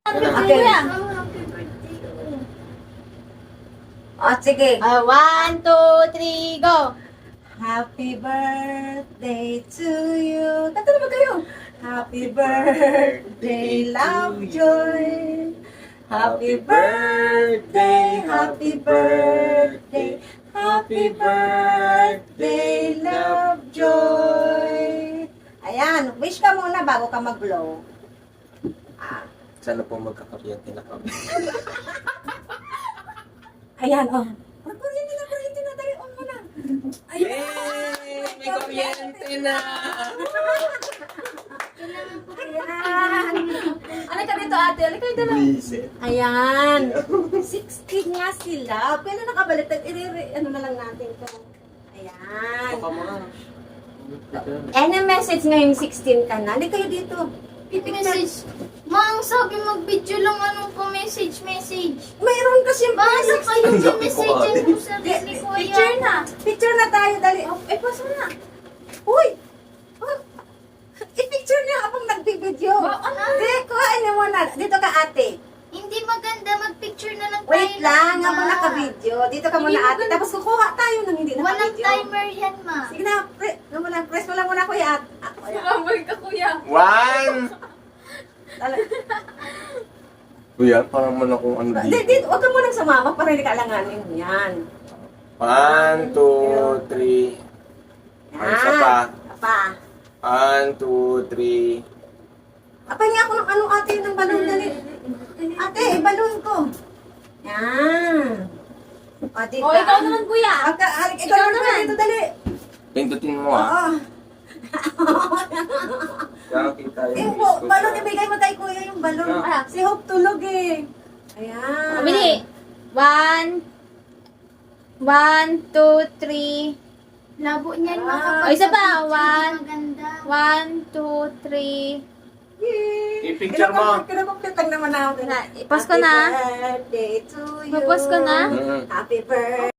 Okay. O, sige. 1, 2, 3, go! Happy birthday to you. Kanta naman kayo. Happy birthday, love, joy. Happy birthday, happy birthday. Happy birthday, love, joy. Ayan, wish ka muna bago ka mag-blow. Sana po magkakaryente na kami. Ayan, oh. Kuryente na, dali, on mo na. Ayan. Yay! May kuryente na! Ayan. Ano ka dito, ate? Ano ka dito na? Reset. Ayan. 16 nga sila. Kailan nakabalik? Ano na lang natin to. Ayan. Baka mga... Any message ngayong 16 ka na? Hindi kayo dito. Message. Mang, sabi mag-video lang anong pa-message. Mayroon kasi Basta kayo Ang laki message po, ate. mo sa ni Kuya. Picture na. Picture na tayo. Dali. Oh, paso na. Uy! Oh. I-picture niya habang nagbibideo. Ano? Hindi, kuhain niyo muna. Dito ka, ate. Hindi maganda mag-picture na lang tayo. Wait lang, Ma. habang naka-video. Dito ka muna, Hindi ate. maganda. Tapos kukuha tayo ng hindi Walang naka-video. timer yan, ma. Sige na, press mo lang muna, kuya. Kuya. ka, Kuya. One! Dali. Kuya, parang man akong ano Hindi, dito. dito. Huwag ka munang sumama para hindi ka alanganin mo yan. 1, 2, 3. Ay, isa pa. Pa. 1, 2, 3. Apay nga ako ng ano, ate, ng balon. Dali. Ate, balon ko. Yan. O, dito. O, ikaw naman, Kuya. Ikaw Ikaw naman. naman. Dito, dali. Pindutin mo Oo. Kaya kita yung Yung balon, ibigay mo kay kuya yung balon. Ah. Si Hope tulog eh. Ayan. Pabili. 1, 2, 3. Labo niyan, Ah. mga O, isa pa. Maganda. 1, 2, 3. Yay! I-picture mo. Kinakomplete lang naman ako. Na, i-post ko na. Happy birthday to you. Post ko na. Mm. Happy birthday.